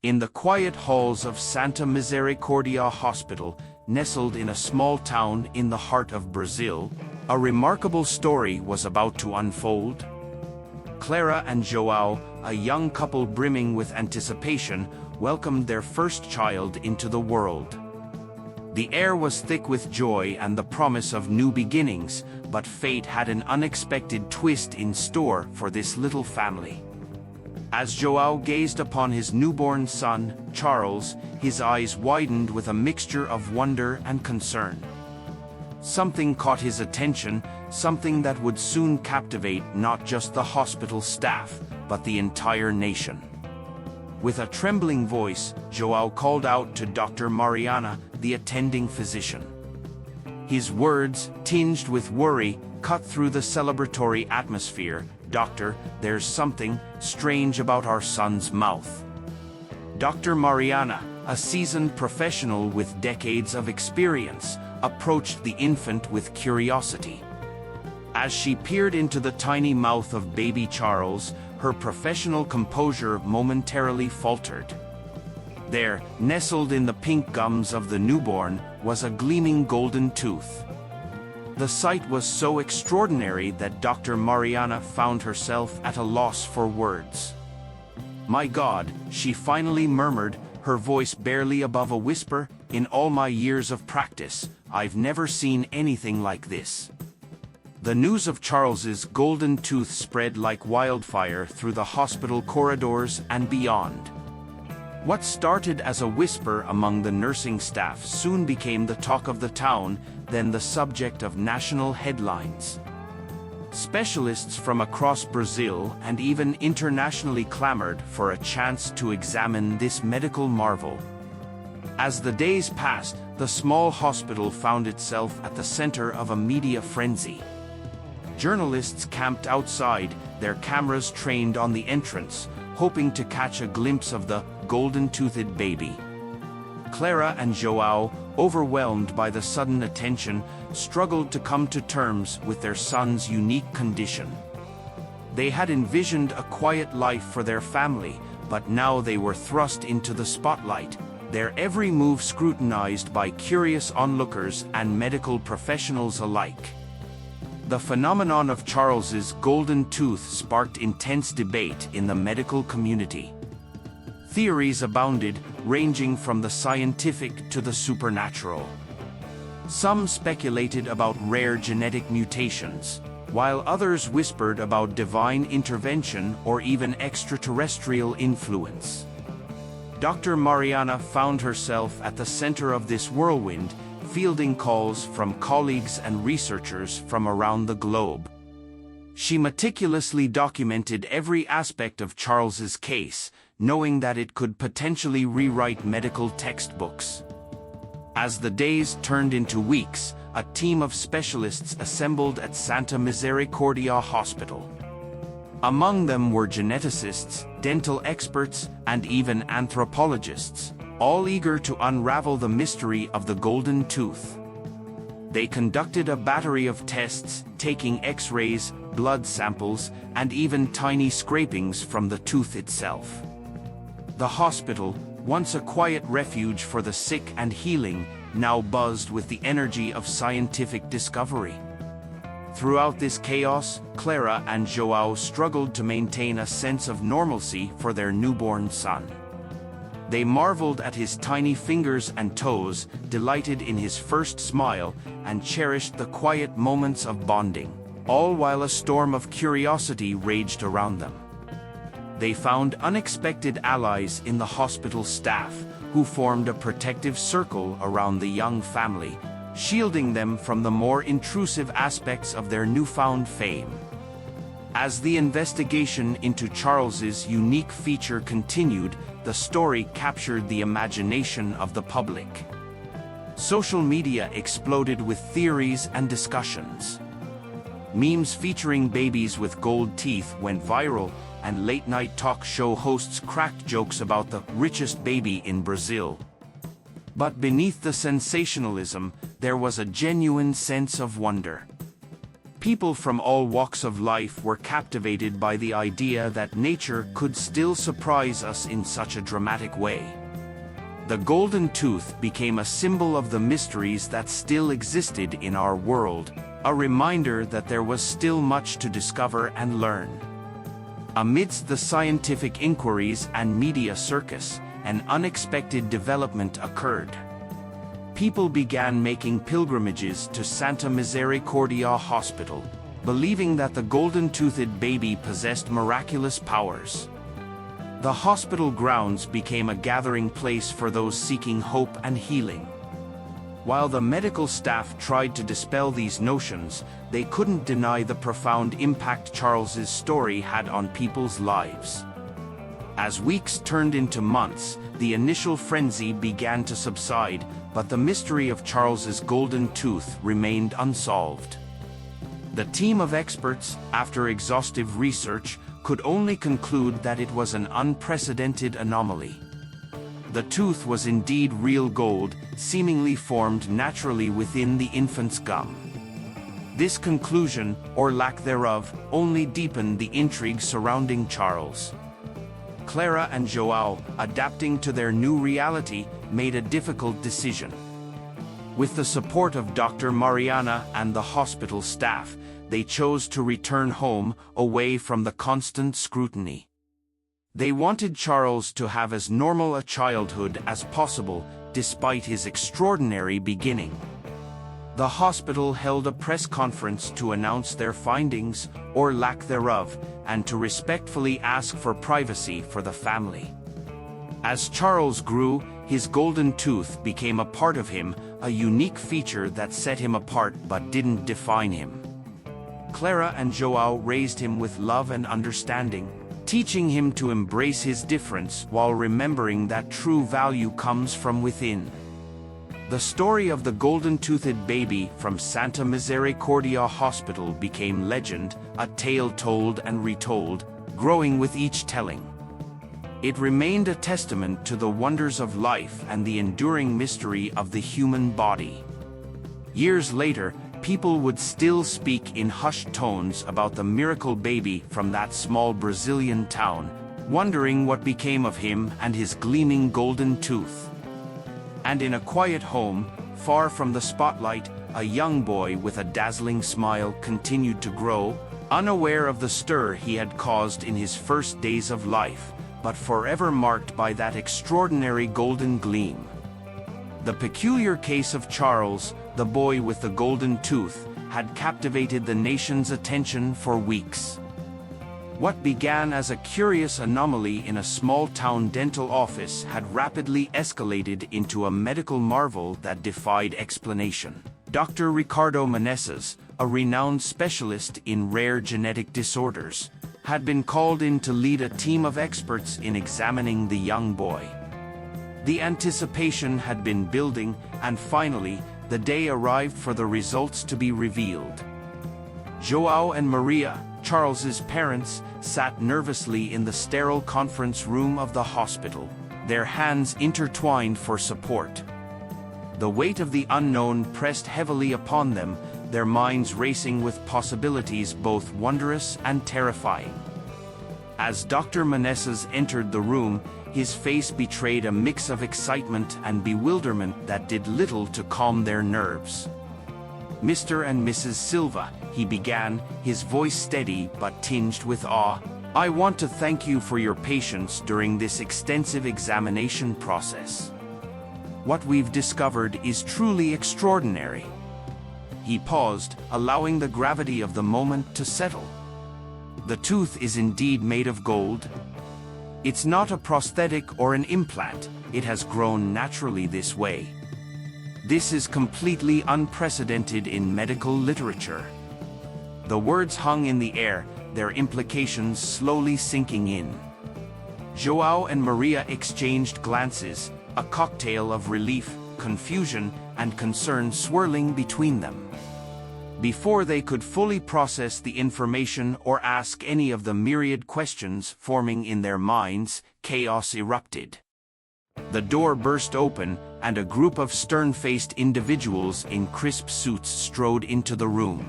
In the quiet halls of Santa Misericordia Hospital, nestled in a small town in the heart of Brazil, a remarkable story was about to unfold. Clara and João, a young couple brimming with anticipation, welcomed their first child into the world. The air was thick with joy and the promise of new beginnings, but fate had an unexpected twist in store for this little family. As João gazed upon his newborn son, Charles, his eyes widened with a mixture of wonder and concern. Something caught his attention, something that would soon captivate not just the hospital staff, but the entire nation. With a trembling voice, João called out to Dr. Mariana, the attending physician. His words, tinged with worry, cut through the celebratory atmosphere. "Doctor, there's something strange about our son's mouth." Dr. Mariana, a seasoned professional with decades of experience, approached the infant with curiosity. As she peered into the tiny mouth of baby Charles, her professional composure momentarily faltered. There, nestled in the pink gums of the newborn, was a gleaming golden tooth. The sight was so extraordinary that Dr. Mariana found herself at a loss for words. "My God," she finally murmured, her voice barely above a whisper, "in all my years of practice, I've never seen anything like this." The news of Charles's golden tooth spread like wildfire through the hospital corridors and beyond. What started as a whisper among the nursing staff soon became the talk of the town, then the subject of national headlines. Specialists from across Brazil and even internationally clamored for a chance to examine this medical marvel. As the days passed, the small hospital found itself at the center of a media frenzy. Journalists camped outside, their cameras trained on the entrance, hoping to catch a glimpse of the golden-toothed baby. Clara and João, overwhelmed by the sudden attention, struggled to come to terms with their son's unique condition. They had envisioned a quiet life for their family, but now they were thrust into the spotlight, their every move scrutinized by curious onlookers and medical professionals alike. The phenomenon of Charles's golden tooth sparked intense debate in the medical community. Theories abounded, ranging from the scientific to the supernatural. Some speculated about rare genetic mutations, while others whispered about divine intervention or even extraterrestrial influence. Dr. Mariana found herself at the center of this whirlwind, fielding calls from colleagues and researchers from around the globe. She meticulously documented every aspect of Charles's case, knowing that it could potentially rewrite medical textbooks. As the days turned into weeks, a team of specialists assembled at Santa Misericordia Hospital. Among them were geneticists, dental experts, and even anthropologists, all eager to unravel the mystery of the golden tooth. They conducted a battery of tests, taking X-rays, blood samples, and even tiny scrapings from the tooth itself. The hospital, once a quiet refuge for the sick and healing, now buzzed with the energy of scientific discovery. Throughout this chaos, Clara and João struggled to maintain a sense of normalcy for their newborn son. They marveled at his tiny fingers and toes, delighted in his first smile, and cherished the quiet moments of bonding, all while a storm of curiosity raged around them. They found unexpected allies in the hospital staff, who formed a protective circle around the young family, shielding them from the more intrusive aspects of their newfound fame. As the investigation into Charles's unique feature continued, the story captured the imagination of the public. Social media exploded with theories and discussions. Memes featuring babies with gold teeth went viral, and late-night talk show hosts cracked jokes about the richest baby in Brazil. But beneath the sensationalism, there was a genuine sense of wonder. People from all walks of life were captivated by the idea that nature could still surprise us in such a dramatic way. The golden tooth became a symbol of the mysteries that still existed in our world, a reminder that there was still much to discover and learn. Amidst the scientific inquiries and media circus, an unexpected development occurred. People began making pilgrimages to Santa Misericordia Hospital, believing that the golden-toothed baby possessed miraculous powers. The hospital grounds became a gathering place for those seeking hope and healing. While the medical staff tried to dispel these notions, they couldn't deny the profound impact Charles's story had on people's lives. As weeks turned into months, the initial frenzy began to subside, but the mystery of Charles's golden tooth remained unsolved. The team of experts, after exhaustive research, could only conclude that it was an unprecedented anomaly. The tooth was indeed real gold, seemingly formed naturally within the infant's gum. This conclusion, or lack thereof, only deepened the intrigue surrounding Charles. Clara and João, adapting to their new reality, made a difficult decision. With the support of Dr. Mariana and the hospital staff, they chose to return home, away from the constant scrutiny. They wanted Charles to have as normal a childhood as possible, despite his extraordinary beginning. The hospital held a press conference to announce their findings, or lack thereof, and to respectfully ask for privacy for the family. As Charles grew, his golden tooth became a part of him, a unique feature that set him apart but didn't define him. Clara and João raised him with love and understanding, teaching him to embrace his difference while remembering that true value comes from within. The story of the golden-toothed baby from Santa Misericordia Hospital became legend, a tale told and retold, growing with each telling. It remained a testament to the wonders of life and the enduring mystery of the human body. Years later, people would still speak in hushed tones about the miracle baby from that small Brazilian town, wondering what became of him and his gleaming golden tooth. And in a quiet home, far from the spotlight, a young boy with a dazzling smile continued to grow, unaware of the stir he had caused in his first days of life, but forever marked by that extraordinary golden gleam. The peculiar case of Charles, the boy with the golden tooth, had captivated the nation's attention for weeks. What began as a curious anomaly in a small-town dental office had rapidly escalated into a medical marvel that defied explanation. Dr. Ricardo Meneses, a renowned specialist in rare genetic disorders, had been called in to lead a team of experts in examining the young boy. The anticipation had been building, and finally, the day arrived for the results to be revealed. João and Maria, Charles's parents, sat nervously in the sterile conference room of the hospital, their hands intertwined for support. The weight of the unknown pressed heavily upon them, their minds racing with possibilities both wondrous and terrifying. As Dr. Meneses entered the room, his face betrayed a mix of excitement and bewilderment that did little to calm their nerves. "Mr. and Mrs. Silva," he began, his voice steady but tinged with awe, "I want to thank you for your patience during this extensive examination process. What we've discovered is truly extraordinary." He paused, allowing the gravity of the moment to settle. "The tooth is indeed made of gold. It's not a prosthetic or an implant, it has grown naturally this way. This is completely unprecedented in medical literature." The words hung in the air, their implications slowly sinking in. João and Maria exchanged glances, a cocktail of relief, confusion, and concern swirling between them. Before they could fully process the information or ask any of the myriad questions forming in their minds, chaos erupted. The door burst open, and a group of stern-faced individuals in crisp suits strode into the room.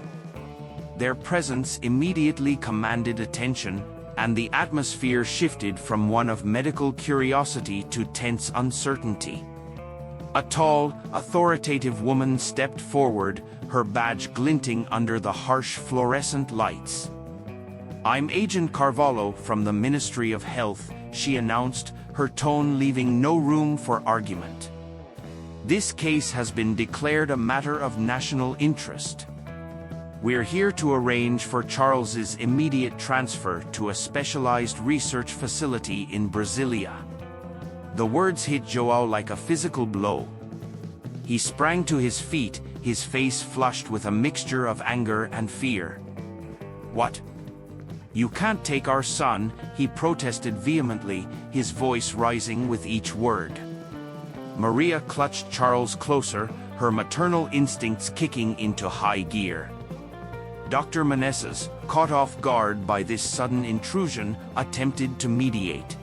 Their presence immediately commanded attention, and the atmosphere shifted from one of medical curiosity to tense uncertainty. A tall, authoritative woman stepped forward, her badge glinting under the harsh fluorescent lights. "I'm Agent Carvalho from the Ministry of Health," she announced, her tone leaving no room for argument. "This case has been declared a matter of national interest. We're here to arrange for Charles's immediate transfer to a specialized research facility in Brasilia." The words hit João like a physical blow. He sprang to his feet, his face flushed with a mixture of anger and fear. "What? You can't take our son," he protested vehemently, his voice rising with each word. Maria clutched Charles closer, her maternal instincts kicking into high gear. Dr. Meneses, caught off guard by this sudden intrusion, attempted to mediate.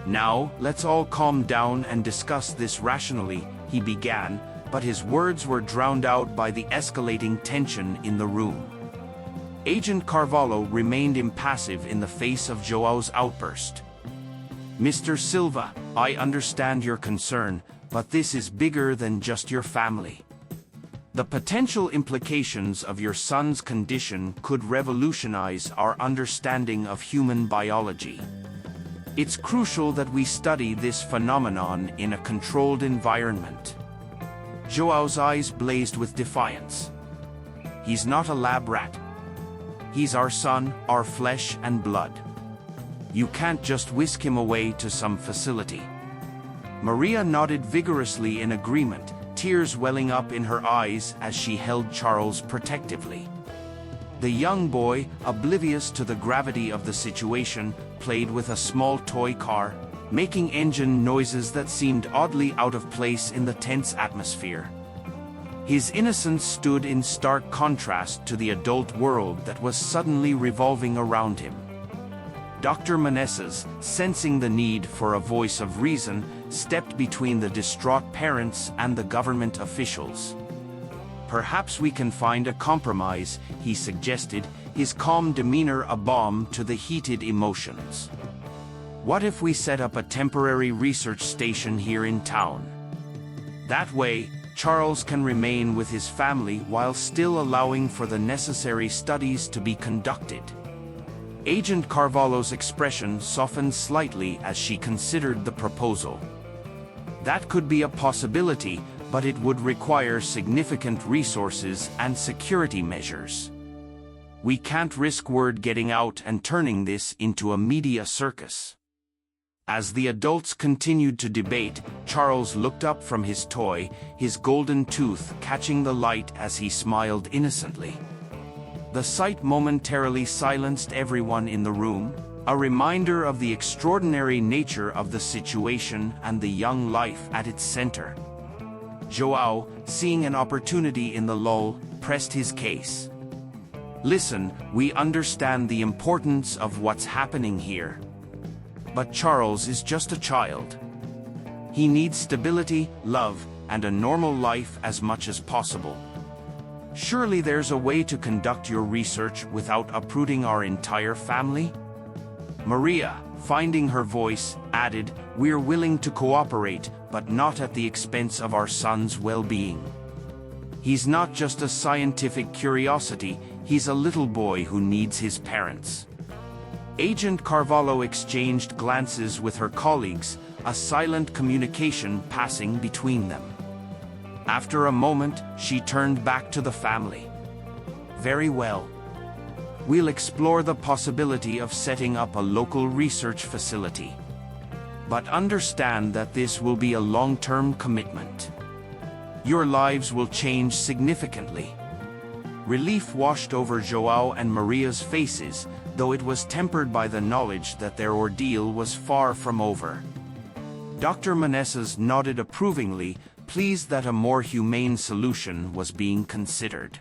"Now, let's all calm down and discuss this rationally," he began, but his words were drowned out by the escalating tension in the room. Agent Carvalho remained impassive in the face of João's outburst. "Mr. Silva, I understand your concern, but this is bigger than just your family. The potential implications of your son's condition could revolutionize our understanding of human biology. It's crucial that we study this phenomenon in a controlled environment." João's eyes blazed with defiance. "He's not a lab rat. He's our son, our flesh and blood. You can't just whisk him away to some facility." Maria nodded vigorously in agreement, tears welling up in her eyes as she held Charles protectively. The young boy, oblivious to the gravity of the situation, played with a small toy car, making engine noises that seemed oddly out of place in the tense atmosphere. His innocence stood in stark contrast to the adult world that was suddenly revolving around him. Dr. Meneses, sensing the need for a voice of reason, stepped between the distraught parents and the government officials. "Perhaps we can find a compromise," he suggested, his calm demeanor a balm to the heated emotions. "What if we set up a temporary research station here in town? That way, Charles can remain with his family while still allowing for the necessary studies to be conducted." Agent Carvalho's expression softened slightly as she considered the proposal. "That could be a possibility, but it would require significant resources and security measures. We can't risk word getting out and turning this into a media circus." As the adults continued to debate, Charles looked up from his toy, his golden tooth catching the light as he smiled innocently. The sight momentarily silenced everyone in the room, a reminder of the extraordinary nature of the situation and the young life at its center. João, seeing an opportunity in the lull, pressed his case. "Listen, we understand the importance of what's happening here. But Charles is just a child. He needs stability, love, and a normal life as much as possible. Surely there's a way to conduct your research without uprooting our entire family?" Maria, finding her voice, added, "We're willing to cooperate, but not at the expense of our son's well-being. He's not just a scientific curiosity, he's a little boy who needs his parents." Agent Carvalho exchanged glances with her colleagues, a silent communication passing between them. After a moment, she turned back to the family. "Very well. We'll explore the possibility of setting up a local research facility. But understand that this will be a long-term commitment. Your lives will change significantly." Relief washed over João and Maria's faces, though it was tempered by the knowledge that their ordeal was far from over. Dr. Meneses nodded approvingly, pleased that a more humane solution was being considered.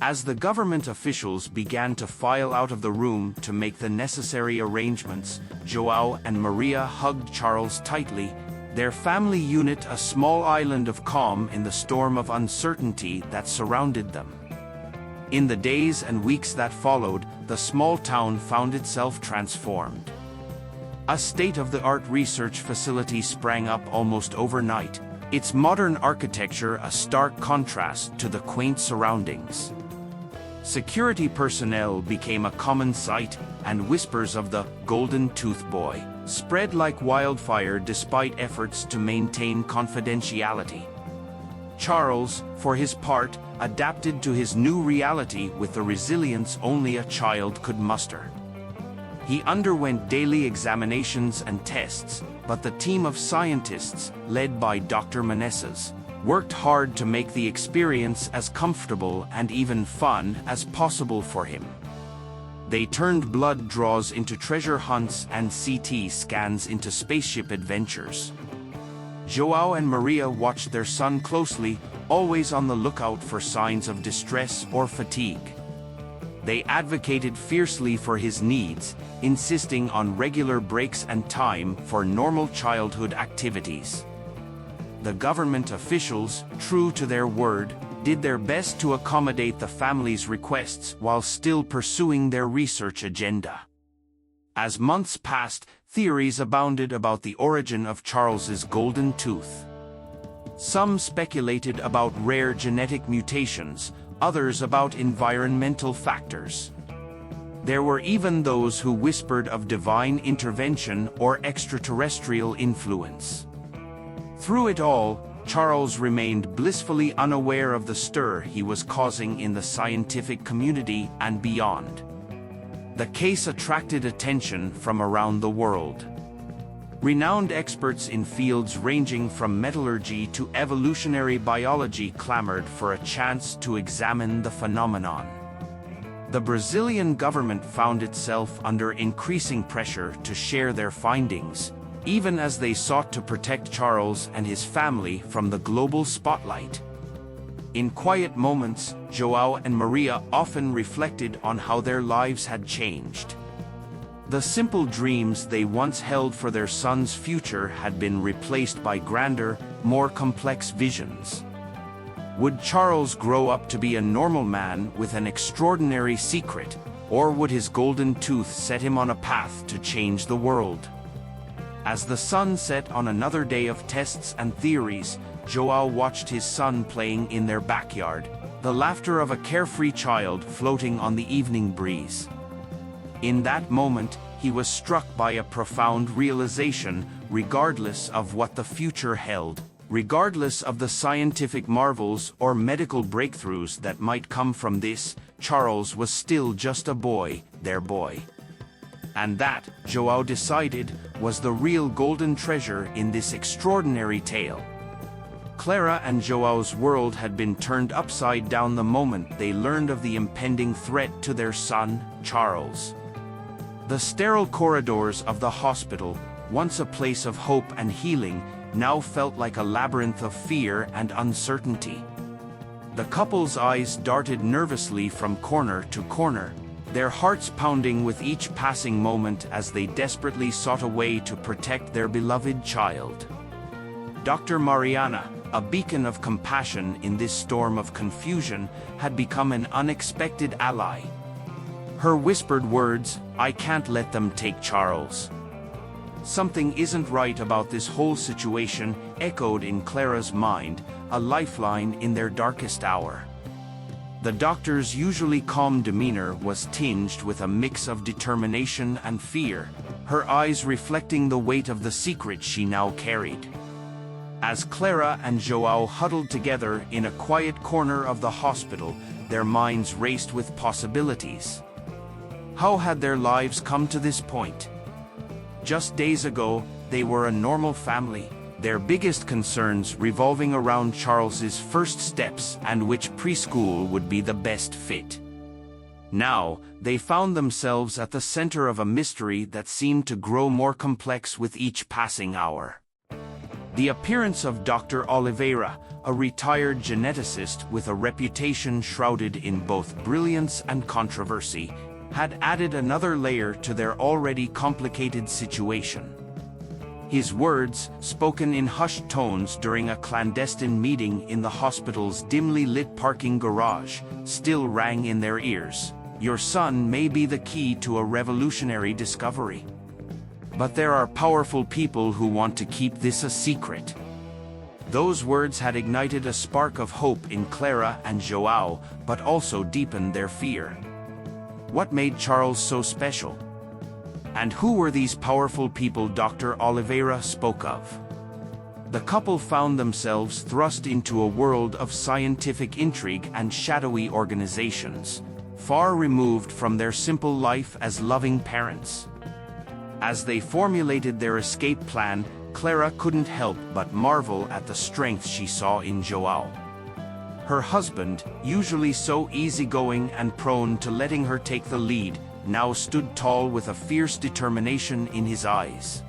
As the government officials began to file out of the room to make the necessary arrangements, João and Maria hugged Charles tightly, their family unit a small island of calm in the storm of uncertainty that surrounded them. In the days and weeks that followed, the small town found itself transformed. A state-of-the-art research facility sprang up almost overnight, its modern architecture a stark contrast to the quaint surroundings. Security personnel became a common sight, and whispers of the Golden Tooth Boy spread like wildfire despite efforts to maintain confidentiality. Charles, for his part, adapted to his new reality with the resilience only a child could muster. He underwent daily examinations and tests, but the team of scientists, led by Dr. Meneses, worked hard to make the experience as comfortable and even fun as possible for him. They turned blood draws into treasure hunts and CT scans into spaceship adventures. João and Maria watched their son closely, always on the lookout for signs of distress or fatigue. They advocated fiercely for his needs, insisting on regular breaks and time for normal childhood activities. The government officials, true to their word, did their best to accommodate the family's requests while still pursuing their research agenda. As months passed, theories abounded about the origin of Charles's golden tooth. Some speculated about rare genetic mutations, others about environmental factors. There were even those who whispered of divine intervention or extraterrestrial influence. Through it all, Charles remained blissfully unaware of the stir he was causing in the scientific community and beyond. The case attracted attention from around the world. Renowned experts in fields ranging from metallurgy to evolutionary biology clamored for a chance to examine the phenomenon. The Brazilian government found itself under increasing pressure to share their findings, even as they sought to protect Charles and his family from the global spotlight. In quiet moments, João and Maria often reflected on how their lives had changed. The simple dreams they once held for their son's future had been replaced by grander, more complex visions. Would Charles grow up to be a normal man with an extraordinary secret, or would his golden tooth set him on a path to change the world? As the sun set on another day of tests and theories, João watched his son playing in their backyard, the laughter of a carefree child floating on the evening breeze. In that moment, he was struck by a profound realization, regardless of what the future held, regardless of the scientific marvels or medical breakthroughs that might come from this, Charles was still just a boy, their boy. And that, João decided, was the real golden treasure in this extraordinary tale. Clara and João's world had been turned upside down the moment they learned of the impending threat to their son, Charles. The sterile corridors of the hospital, once a place of hope and healing, now felt like a labyrinth of fear and uncertainty. The couple's eyes darted nervously from corner to corner, their hearts pounding with each passing moment as they desperately sought a way to protect their beloved child. Dr. Mariana, a beacon of compassion in this storm of confusion, had become an unexpected ally. Her whispered words, "I can't let them take Charles. Something isn't right about this whole situation," echoed in Clara's mind, a lifeline in their darkest hour. The doctor's usually calm demeanor was tinged with a mix of determination and fear, her eyes reflecting the weight of the secret she now carried. As Clara and João huddled together in a quiet corner of the hospital, their minds raced with possibilities. How had their lives come to this point? Just days ago, they were a normal family, their biggest concerns revolving around Charles's first steps and which preschool would be the best fit. Now, they found themselves at the center of a mystery that seemed to grow more complex with each passing hour. The appearance of Dr. Oliveira, a retired geneticist with a reputation shrouded in both brilliance and controversy, had added another layer to their already complicated situation. His words, spoken in hushed tones during a clandestine meeting in the hospital's dimly lit parking garage, still rang in their ears. Your son may be the key to a revolutionary discovery. But there are powerful people who want to keep this a secret. Those words had ignited a spark of hope in Clara and João, but also deepened their fear. What made Charles so special? And who were these powerful people Dr. Oliveira spoke of? The couple found themselves thrust into a world of scientific intrigue and shadowy organizations, far removed from their simple life as loving parents. As they formulated their escape plan, Clara couldn't help but marvel at the strength she saw in João. Her husband, usually so easygoing and prone to letting her take the lead, now stood tall with a fierce determination in his eyes.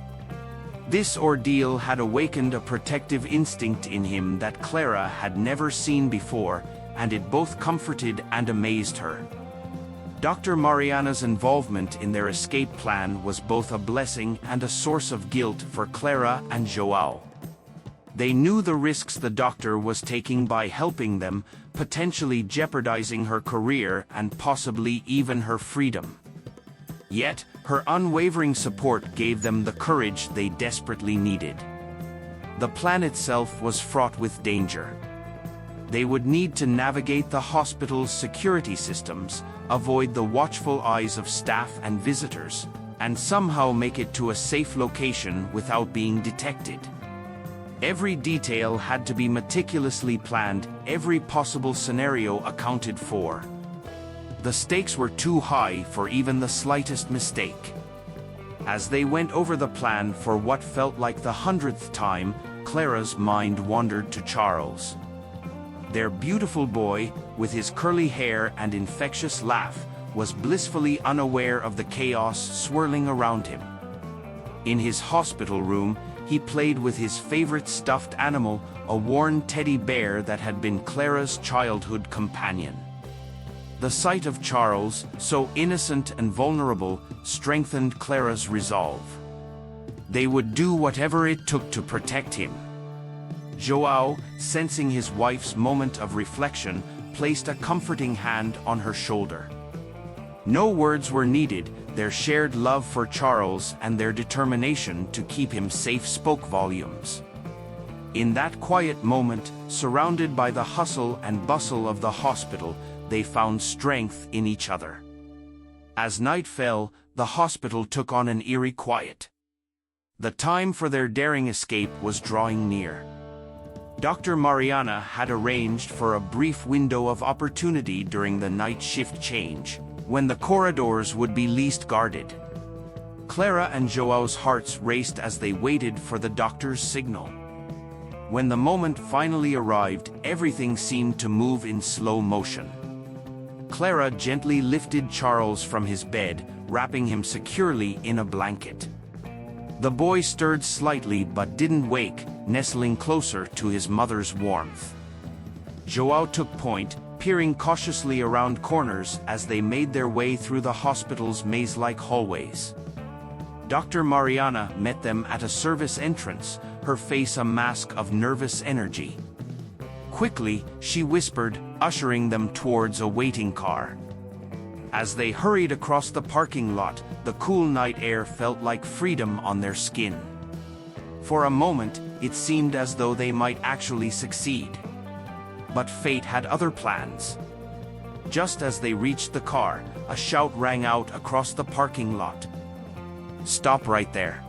This ordeal had awakened a protective instinct in him that Clara had never seen before, and it both comforted and amazed her. Dr. Mariana's involvement in their escape plan was both a blessing and a source of guilt for Clara and João. They knew the risks the doctor was taking by helping them, potentially jeopardizing her career and possibly even her freedom. Yet, her unwavering support gave them the courage they desperately needed. The plan itself was fraught with danger. They would need to navigate the hospital's security systems, avoid the watchful eyes of staff and visitors, and somehow make it to a safe location without being detected. Every detail had to be meticulously planned, every possible scenario accounted for. The stakes were too high for even the slightest mistake. As they went over the plan for what felt like the 100th time, Clara's mind wandered to Charles. Their beautiful boy, with his curly hair and infectious laugh, was blissfully unaware of the chaos swirling around him. In his hospital room, he played with his favorite stuffed animal, a worn teddy bear that had been Clara's childhood companion. The sight of Charles, so innocent and vulnerable, strengthened Clara's resolve. They would do whatever it took to protect him. João, sensing his wife's moment of reflection, placed a comforting hand on her shoulder. No words were needed, their shared love for Charles and their determination to keep him safe spoke volumes. In that quiet moment, surrounded by the hustle and bustle of the hospital, they found strength in each other. As night fell, the hospital took on an eerie quiet. The time for their daring escape was drawing near. Dr. Mariana had arranged for a brief window of opportunity during the night shift change, when the corridors would be least guarded. Clara and João's hearts raced as they waited for the doctor's signal. When the moment finally arrived, everything seemed to move in slow motion. Clara gently lifted Charles from his bed, wrapping him securely in a blanket. The boy stirred slightly but didn't wake, nestling closer to his mother's warmth. João took point, peering cautiously around corners as they made their way through the hospital's maze-like hallways. Dr. Mariana met them at a service entrance, her face a mask of nervous energy. Quickly, she whispered, ushering them towards a waiting car. As they hurried across the parking lot, the cool night air felt like freedom on their skin. For a moment, it seemed as though they might actually succeed. But fate had other plans. Just as they reached the car, a shout rang out across the parking lot. "Stop right there."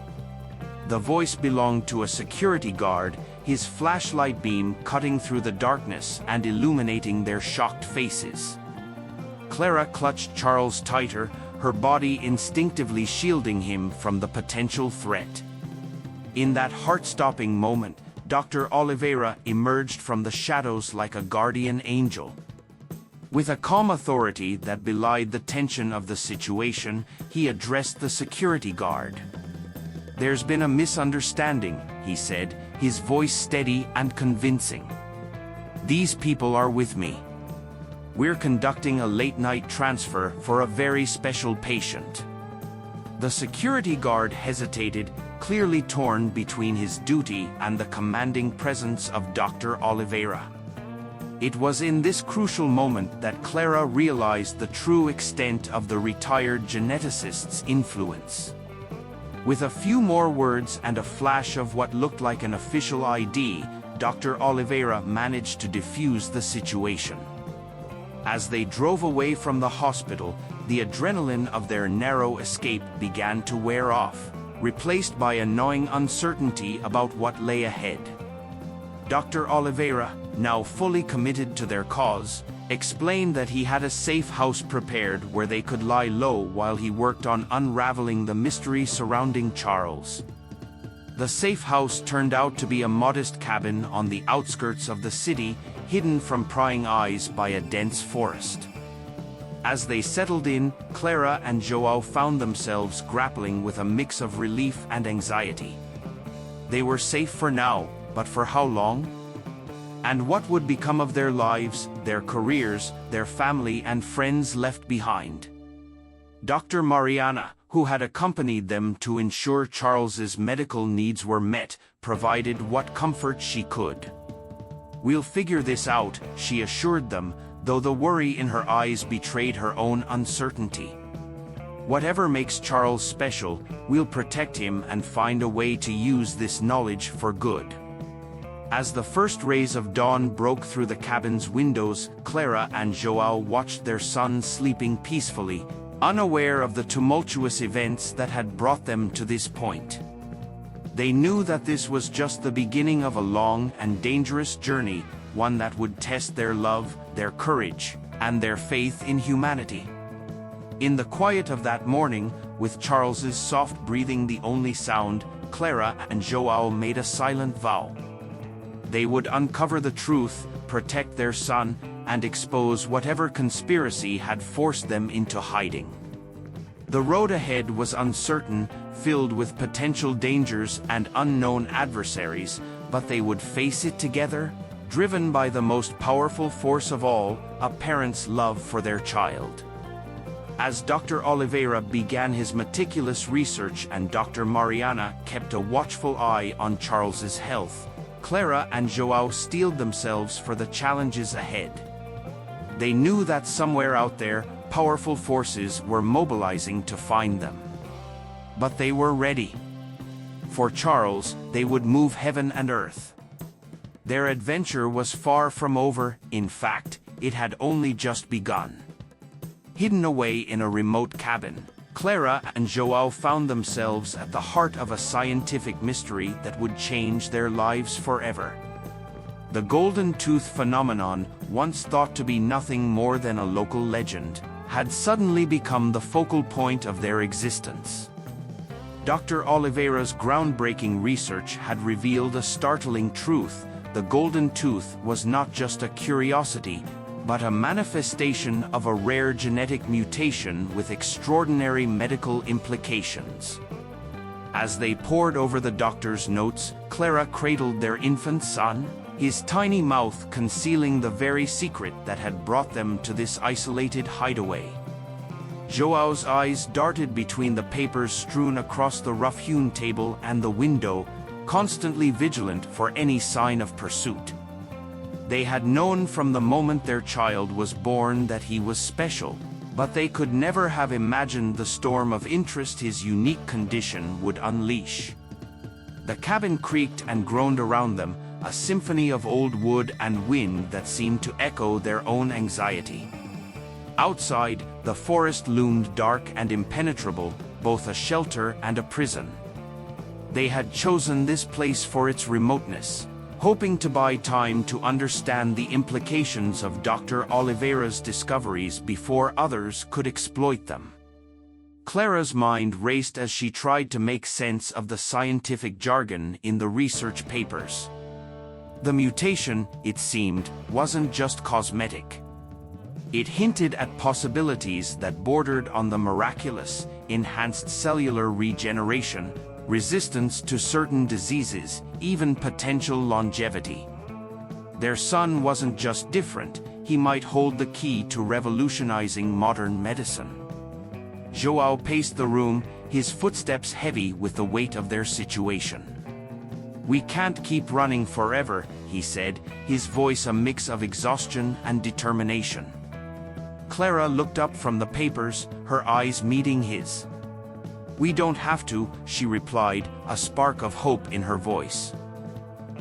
The voice belonged to a security guard, his flashlight beam cutting through the darkness and illuminating their shocked faces. Clara clutched Charles tighter, her body instinctively shielding him from the potential threat. In that heart-stopping moment, Dr. Oliveira emerged from the shadows like a guardian angel. With a calm authority that belied the tension of the situation, he addressed the security guard. "There's been a misunderstanding," he said, his voice steady and convincing. "These people are with me. We're conducting a late-night transfer for a very special patient." The security guard hesitated, clearly torn between his duty and the commanding presence of Dr. Oliveira. It was in this crucial moment that Clara realized the true extent of the retired geneticist's influence. With a few more words and a flash of what looked like an official ID, Dr. Oliveira managed to defuse the situation. As they drove away from the hospital, the adrenaline of their narrow escape began to wear off, replaced by a gnawing uncertainty about what lay ahead. Dr. Oliveira, now fully committed to their cause, explained that he had a safe house prepared where they could lie low while he worked on unraveling the mystery surrounding Charles. The safe house turned out to be a modest cabin on the outskirts of the city, hidden from prying eyes by a dense forest. As they settled in, Clara and João found themselves grappling with a mix of relief and anxiety. They were safe for now, but for how long? And what would become of their lives, their careers, their family and friends left behind? Dr. Mariana, who had accompanied them to ensure Charles's medical needs were met, provided what comfort she could. "We'll figure this out," she assured them, though the worry in her eyes betrayed her own uncertainty. "Whatever makes Charles special, we'll protect him and find a way to use this knowledge for good." As the first rays of dawn broke through the cabin's windows, Clara and João watched their son sleeping peacefully, unaware of the tumultuous events that had brought them to this point. They knew that this was just the beginning of a long and dangerous journey, one that would test their love, their courage, and their faith in humanity. In the quiet of that morning, with Charles's soft breathing the only sound, Clara and João made a silent vow. They would uncover the truth, protect their son, and expose whatever conspiracy had forced them into hiding. The road ahead was uncertain, filled with potential dangers and unknown adversaries, but they would face it together, driven by the most powerful force of all, a parent's love for their child. As Dr. Oliveira began his meticulous research and Dr. Mariana kept a watchful eye on Charles's health, Clara and João steeled themselves for the challenges ahead. They knew that somewhere out there, powerful forces were mobilizing to find them. But they were ready. For Charles, they would move heaven and earth. Their adventure was far from over, in fact, it had only just begun. Hidden away in a remote cabin, Clara and João found themselves at the heart of a scientific mystery that would change their lives forever. The golden tooth phenomenon, once thought to be nothing more than a local legend, had suddenly become the focal point of their existence. Dr. Oliveira's groundbreaking research had revealed a startling truth: the golden tooth was not just a curiosity, but a manifestation of a rare genetic mutation with extraordinary medical implications. As they pored over the doctor's notes, Clara cradled their infant son, his tiny mouth concealing the very secret that had brought them to this isolated hideaway. João's eyes darted between the papers strewn across the rough-hewn table and the window, constantly vigilant for any sign of pursuit. They had known from the moment their child was born that he was special, but they could never have imagined the storm of interest his unique condition would unleash. The cabin creaked and groaned around them, a symphony of old wood and wind that seemed to echo their own anxiety. Outside, the forest loomed dark and impenetrable, both a shelter and a prison. They had chosen this place for its remoteness, hoping to buy time to understand the implications of Dr. Oliveira's discoveries before others could exploit them. Clara's mind raced as she tried to make sense of the scientific jargon in the research papers. The mutation, it seemed, wasn't just cosmetic. It hinted at possibilities that bordered on the miraculous: enhanced cellular regeneration, resistance to certain diseases, even potential longevity. Their son wasn't just different, he might hold the key to revolutionizing modern medicine. João paced the room, his footsteps heavy with the weight of their situation. "We can't keep running forever," he said, his voice a mix of exhaustion and determination. Clara looked up from the papers, her eyes meeting his. "We don't have to," she replied, a spark of hope in her voice.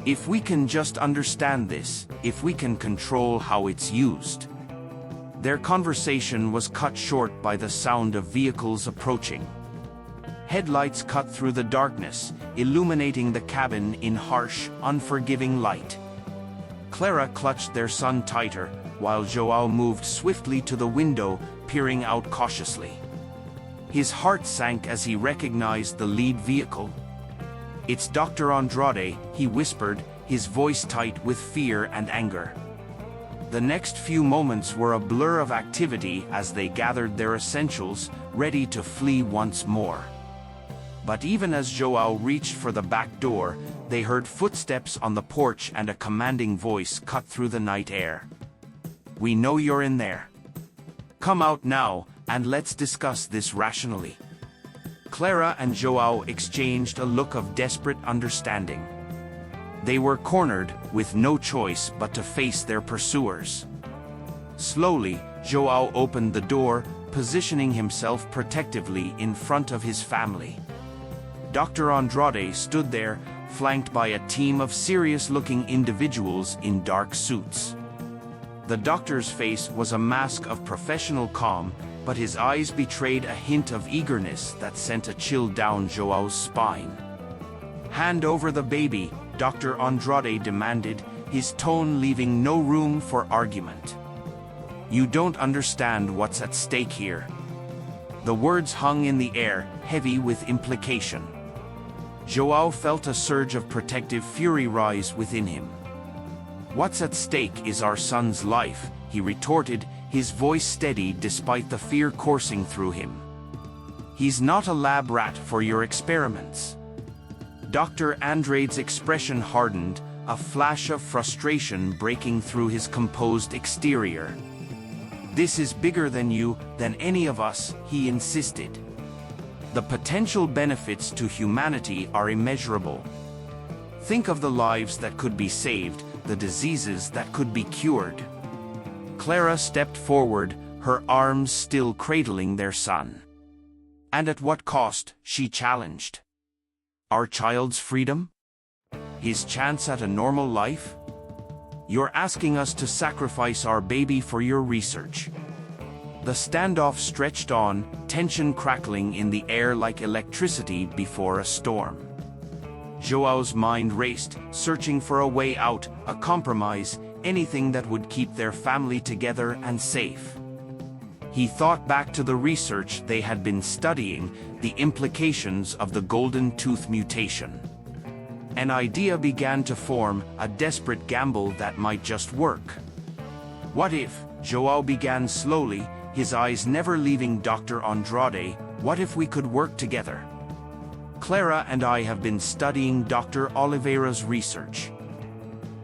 "If we can just understand this, if we can control how it's used." Their conversation was cut short by the sound of vehicles approaching. Headlights cut through the darkness, illuminating the cabin in harsh, unforgiving light. Clara clutched their son tighter, while João moved swiftly to the window, peering out cautiously. His heart sank as he recognized the lead vehicle. "It's Dr. Andrade," he whispered, his voice tight with fear and anger. The next few moments were a blur of activity as they gathered their essentials, ready to flee once more. But even as João reached for the back door, they heard footsteps on the porch and a commanding voice cut through the night air. "We know you're in there. Come out now, and let's discuss this rationally." Clara and João exchanged a look of desperate understanding. They were cornered, with no choice but to face their pursuers. Slowly, João opened the door, positioning himself protectively in front of his family. Dr. Andrade stood there, flanked by a team of serious-looking individuals in dark suits. The doctor's face was a mask of professional calm, but his eyes betrayed a hint of eagerness that sent a chill down João's spine. "Hand over the baby," Dr. Andrade demanded, his tone leaving no room for argument. "You don't understand what's at stake here." The words hung in the air, heavy with implication. João felt a surge of protective fury rise within him. "What's at stake is our son's life," he retorted, his voice steady despite the fear coursing through him. "He's not a lab rat for your experiments." Dr. Andrade's expression hardened, a flash of frustration breaking through his composed exterior. "This is bigger than you, than any of us," he insisted. "The potential benefits to humanity are immeasurable. Think of the lives that could be saved, the diseases that could be cured." Clara stepped forward, her arms still cradling their son. "And at what cost?" she challenged. "Our child's freedom? His chance at a normal life? You're asking us to sacrifice our baby for your research." The standoff stretched on, tension crackling in the air like electricity before a storm. João's mind raced, searching for a way out, a compromise, anything that would keep their family together and safe. He thought back to the research they had been studying, the implications of the golden tooth mutation. An idea began to form, a desperate gamble that might just work. "What if," João began slowly, his eyes never leaving Dr. Andrade, "what if we could work together? Clara and I have been studying Dr. Oliveira's research.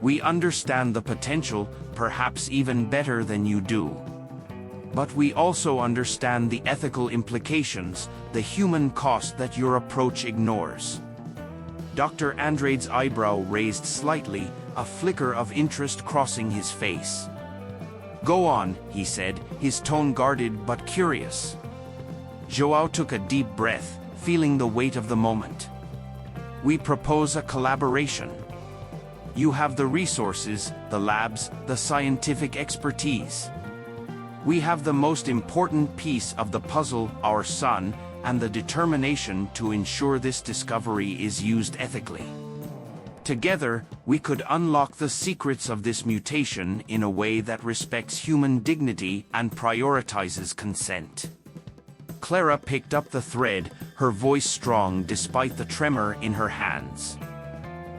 We understand the potential, perhaps even better than you do. But we also understand the ethical implications, the human cost that your approach ignores." Dr. Andrade's eyebrow raised slightly, a flicker of interest crossing his face. "Go on," he said, his tone guarded but curious. João took a deep breath, feeling the weight of the moment. "We propose a collaboration. You have the resources, the labs, the scientific expertise. We have the most important piece of the puzzle, our son, and the determination to ensure this discovery is used ethically. Together, we could unlock the secrets of this mutation in a way that respects human dignity and prioritizes consent." Clara picked up the thread, her voice strong despite the tremor in her hands.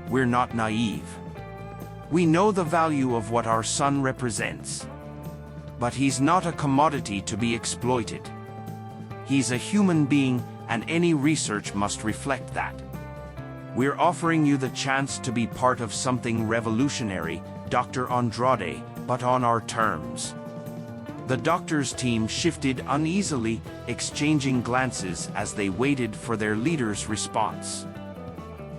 "We're not naive. We know the value of what our son represents. But he's not a commodity to be exploited. He's a human being, and any research must reflect that. We're offering you the chance to be part of something revolutionary, Dr. Andrade, but on our terms. The doctor's team shifted uneasily, exchanging glances as they waited for their leader's response.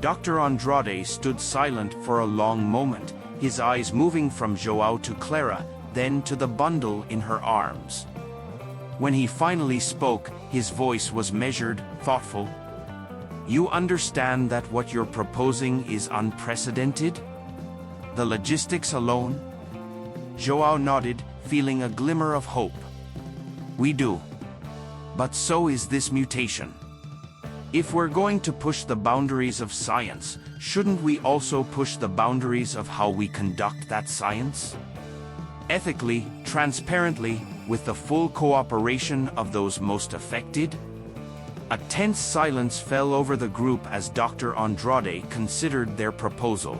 Dr. Andrade stood silent for a long moment, his eyes moving from João to Clara, then to the bundle in her arms. When he finally spoke, his voice was measured, thoughtful. "You understand that what you're proposing is unprecedented? The logistics alone?" João nodded, feeling a glimmer of hope. "We do. But so is this mutation. If we're going to push the boundaries of science, shouldn't we also push the boundaries of how we conduct that science? Ethically, transparently, with the full cooperation of those most affected?" A tense silence fell over the group as Dr. Andrade considered their proposal.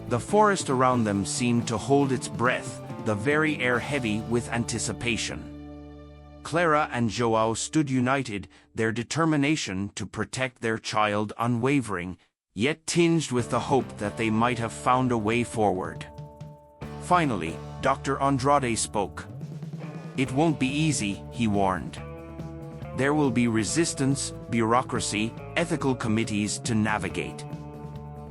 The forest around them seemed to hold its breath, the very air heavy with anticipation. Clara and João stood united, their determination to protect their child unwavering, yet tinged with the hope that they might have found a way forward. Finally, Dr. Andrade spoke. "It won't be easy," he warned. "There will be resistance, bureaucracy, ethical committees to navigate."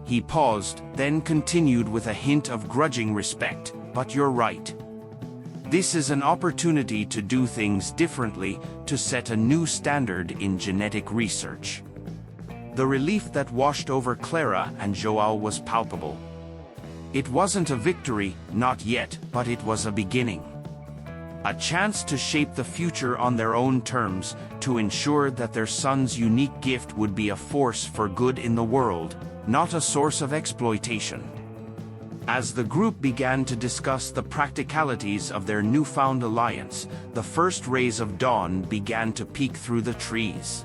He paused, then continued with a hint of grudging respect, "But you're right. This is an opportunity to do things differently, to set a new standard in genetic research." The relief that washed over Clara and João was palpable. It wasn't a victory, not yet, but it was a beginning. A chance to shape the future on their own terms, to ensure that their son's unique gift would be a force for good in the world, not a source of exploitation. As the group began to discuss the practicalities of their newfound alliance, the first rays of dawn began to peek through the trees.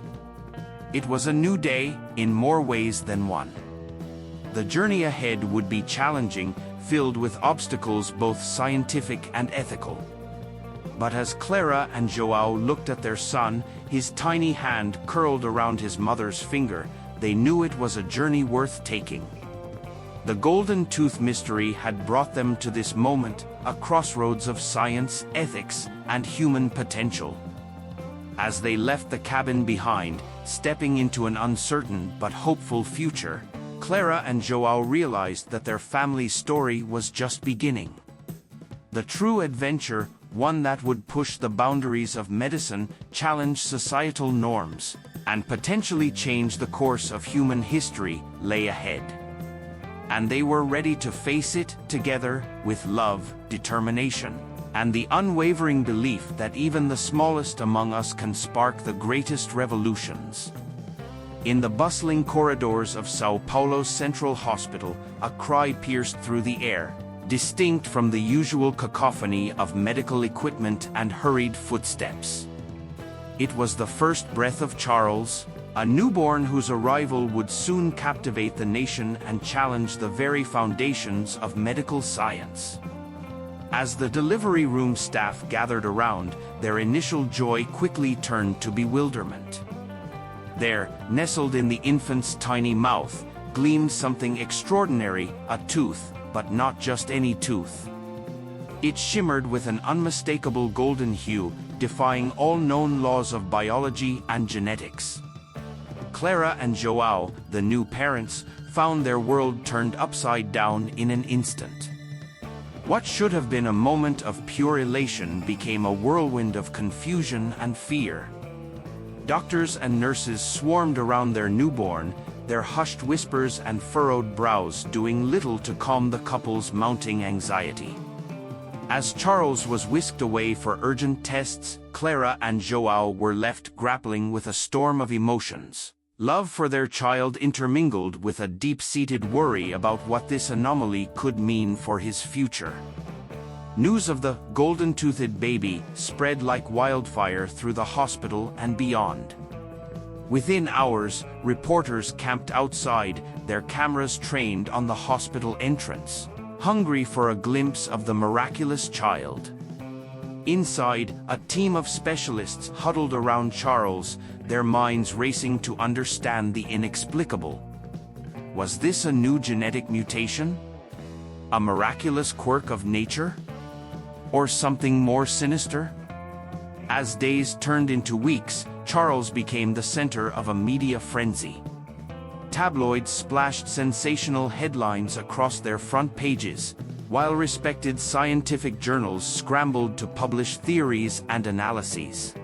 It was a new day, in more ways than one. The journey ahead would be challenging, filled with obstacles both scientific and ethical. But as Clara and João looked at their son, his tiny hand curled around his mother's finger, they knew it was a journey worth taking. The golden tooth mystery had brought them to this moment, a crossroads of science, ethics, and human potential. As they left the cabin behind, stepping into an uncertain but hopeful future, Clara and João realized that their family's story was just beginning. The true adventure, one that would push the boundaries of medicine, challenge societal norms, and potentially change the course of human history, lay ahead. And they were ready to face it together, with love, determination, and the unwavering belief that even the smallest among us can spark the greatest revolutions. In the bustling corridors of São Paulo's Central Hospital, a cry pierced through the air, distinct from the usual cacophony of medical equipment and hurried footsteps. It was the first breath of Charles, a newborn whose arrival would soon captivate the nation and challenge the very foundations of medical science. As the delivery room staff gathered around, their initial joy quickly turned to bewilderment. There, nestled in the infant's tiny mouth, gleamed something extraordinary, a tooth, but not just any tooth. It shimmered with an unmistakable golden hue, defying all known laws of biology and genetics. Clara and João, the new parents, found their world turned upside down in an instant. What should have been a moment of pure elation became a whirlwind of confusion and fear. Doctors and nurses swarmed around their newborn, their hushed whispers and furrowed brows doing little to calm the couple's mounting anxiety. As Charles was whisked away for urgent tests, Clara and João were left grappling with a storm of emotions. Love for their child intermingled with a deep-seated worry about what this anomaly could mean for his future. News of the golden-toothed baby spread like wildfire through the hospital and beyond. Within hours, reporters camped outside, their cameras trained on the hospital entrance, hungry for a glimpse of the miraculous child. Inside, a team of specialists huddled around Charles, their minds racing to understand the inexplicable. Was this a new genetic mutation? A miraculous quirk of nature? Or something more sinister? As days turned into weeks, Charles became the center of a media frenzy. Tabloids splashed sensational headlines across their front pages, while respected scientific journals scrambled to publish theories and analyses.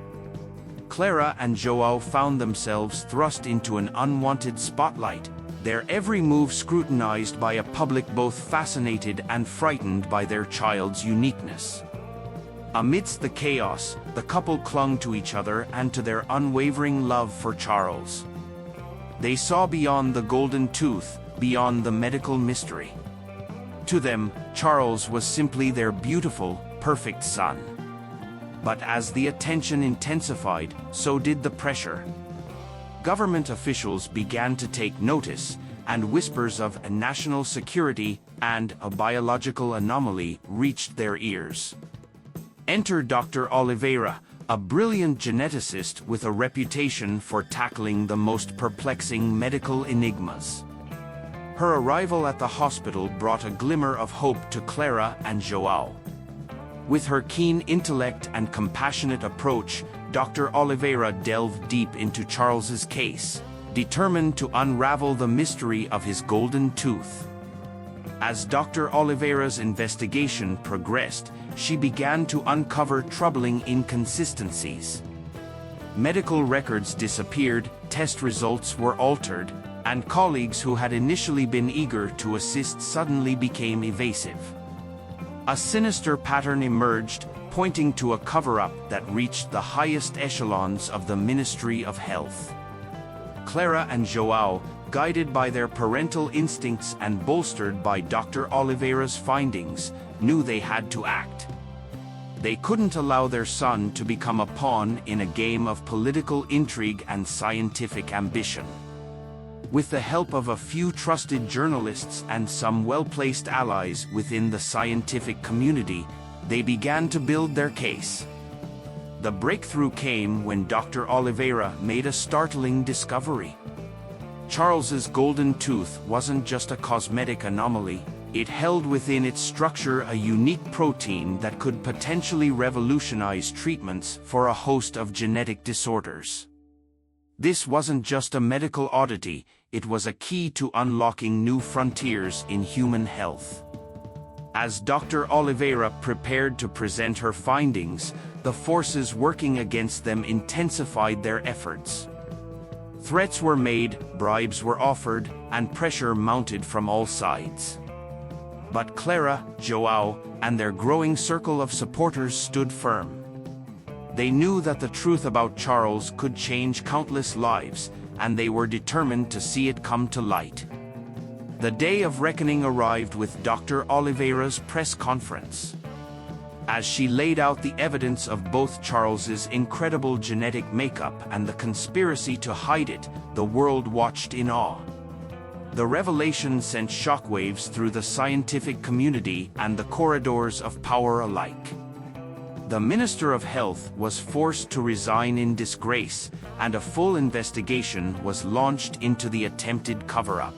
Clara and Joao found themselves thrust into an unwanted spotlight, their every move scrutinized by a public both fascinated and frightened by their child's uniqueness. Amidst the chaos, the couple clung to each other and to their unwavering love for Charles. They saw beyond the golden tooth, beyond the medical mystery. To them, Charles was simply their beautiful, perfect son. But as the attention intensified, so did the pressure. Government officials began to take notice, and whispers of a national security and a biological anomaly reached their ears. Enter Dr. Oliveira, a brilliant geneticist with a reputation for tackling the most perplexing medical enigmas. Her arrival at the hospital brought a glimmer of hope to Clara and Joao. With her keen intellect and compassionate approach, Dr. Oliveira delved deep into Charles's case, determined to unravel the mystery of his golden tooth. As Dr. Oliveira's investigation progressed, she began to uncover troubling inconsistencies. Medical records disappeared, test results were altered, and colleagues who had initially been eager to assist suddenly became evasive. A sinister pattern emerged, pointing to a cover-up that reached the highest echelons of the Ministry of Health. Clara and Joao, guided by their parental instincts and bolstered by Dr. Oliveira's findings, knew they had to act. They couldn't allow their son to become a pawn in a game of political intrigue and scientific ambition. With the help of a few trusted journalists and some well-placed allies within the scientific community, they began to build their case. The breakthrough came when Dr. Oliveira made a startling discovery. Charles's golden tooth wasn't just a cosmetic anomaly, it held within its structure a unique protein that could potentially revolutionize treatments for a host of genetic disorders. This wasn't just a medical oddity, it was a key to unlocking new frontiers in human health. As Dr. Oliveira prepared to present her findings, the forces working against them intensified their efforts. Threats were made, bribes were offered, and pressure mounted from all sides. But Clara, Joao, and their growing circle of supporters stood firm. They knew that the truth about Charles could change countless lives, and they were determined to see it come to light. The day of reckoning arrived with Dr. Oliveira's press conference. As she laid out the evidence of both Charles's incredible genetic makeup and the conspiracy to hide it, the world watched in awe. The revelation sent shockwaves through the scientific community and the corridors of power alike. The Minister of Health was forced to resign in disgrace, and a full investigation was launched into the attempted cover-up.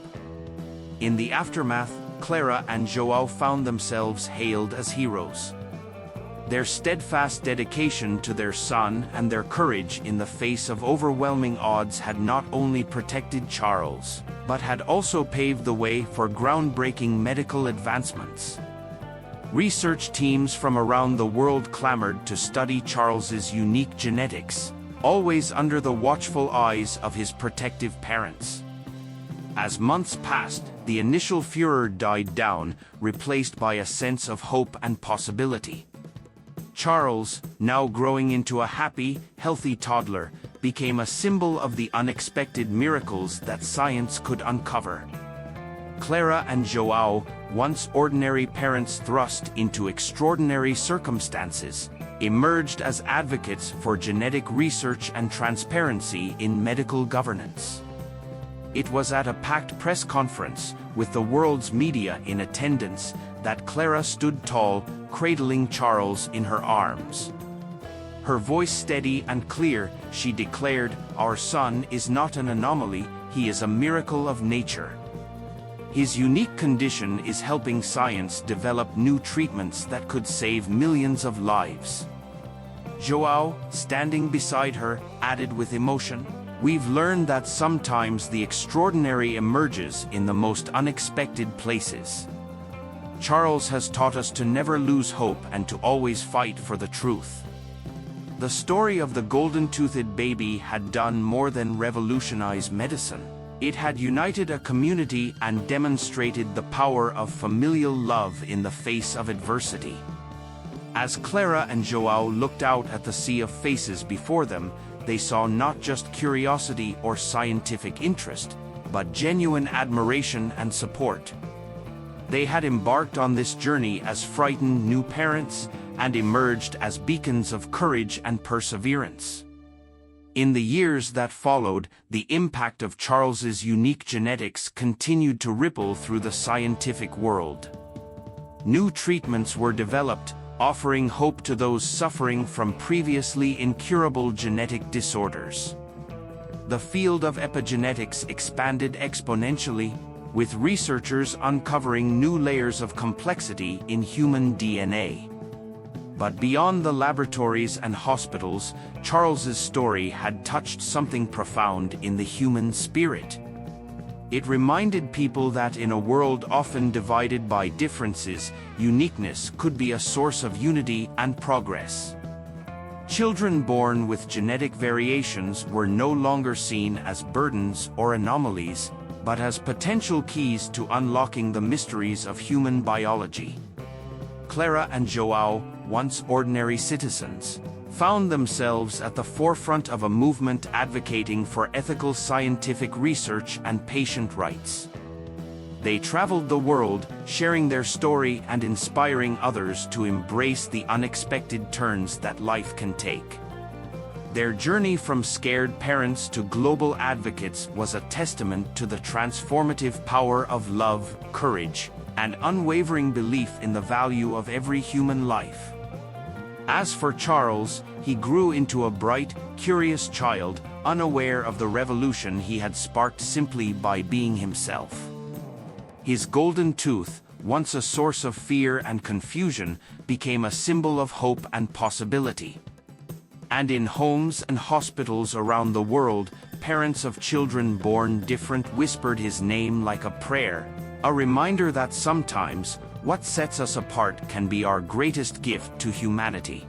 In the aftermath, Clara and Joao found themselves hailed as heroes. Their steadfast dedication to their son and their courage in the face of overwhelming odds had not only protected Charles, but had also paved the way for groundbreaking medical advancements. Research teams from around the world clamored to study Charles's unique genetics, always under the watchful eyes of his protective parents. As months passed, the initial furor died down, replaced by a sense of hope and possibility. Charles, now growing into a happy, healthy toddler, became a symbol of the unexpected miracles that science could uncover. Clara and Joao, once ordinary parents thrust into extraordinary circumstances, emerged as advocates for genetic research and transparency in medical governance. It was at a packed press conference, with the world's media in attendance, that Clara stood tall, cradling Charles in her arms. Her voice steady and clear, she declared, "Our son is not an anomaly, he is a miracle of nature." His unique condition is helping science develop new treatments that could save millions of lives. Joao, standing beside her, added with emotion, "We've learned that sometimes the extraordinary emerges in the most unexpected places. Charles has taught us to never lose hope and to always fight for the truth." The story of the golden-toothed baby had done more than revolutionize medicine. It had united a community and demonstrated the power of familial love in the face of adversity. As Clara and Joao looked out at the sea of faces before them, they saw not just curiosity or scientific interest, but genuine admiration and support. They had embarked on this journey as frightened new parents and emerged as beacons of courage and perseverance. In the years that followed, the impact of Charles's unique genetics continued to ripple through the scientific world. New treatments were developed, offering hope to those suffering from previously incurable genetic disorders. The field of epigenetics expanded exponentially, with researchers uncovering new layers of complexity in human DNA. But beyond the laboratories and hospitals, Charles's story had touched something profound in the human spirit. It reminded people that in a world often divided by differences, uniqueness could be a source of unity and progress. Children born with genetic variations were no longer seen as burdens or anomalies, but as potential keys to unlocking the mysteries of human biology. Clara and Joao, once ordinary citizens, found themselves at the forefront of a movement advocating for ethical scientific research and patient rights. They traveled the world, sharing their story and inspiring others to embrace the unexpected turns that life can take. Their journey from scared parents to global advocates was a testament to the transformative power of love, courage, and unwavering belief in the value of every human life. As for Charles, he grew into a bright, curious child, unaware of the revolution he had sparked simply by being himself. His golden tooth, once a source of fear and confusion, became a symbol of hope and possibility. And in homes and hospitals around the world, parents of children born different whispered his name like a prayer, a reminder that sometimes, what sets us apart can be our greatest gift to humanity.